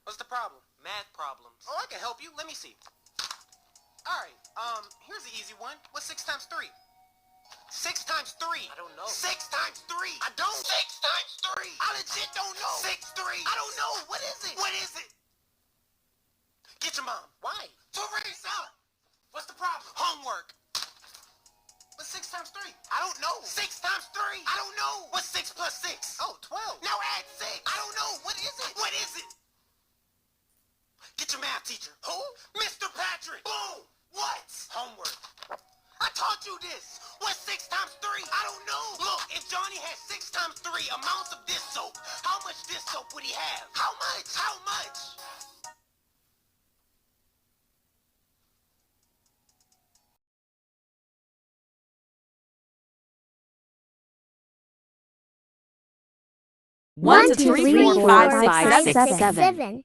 What's the problem? Math problems. Oh, I can help you. Let me see. Alright, here's the easy one. What's 6 times 3? 6 times 3. I don't know. 6 times 3. I don't. 6 times 3. I legit don't know. 6, 3. I don't know. What is it? What is it? Get your mom. Why? Teresa! What's the problem? Homework. What's 6 times 3? I don't know. 6 times 3. I don't know. What's 6 plus 6? Oh, 12. Now add 6. I don't know. What is it? What is it? Get your math teacher. Who? Mr. Patrick. Boom. What? Homework. I taught you this. What's 6 times 3? I don't know. Look, if Johnny had 6 times 3 amounts of this soap, how much this soap would he have? How much? How much? One, two, three, four, five, six, seven.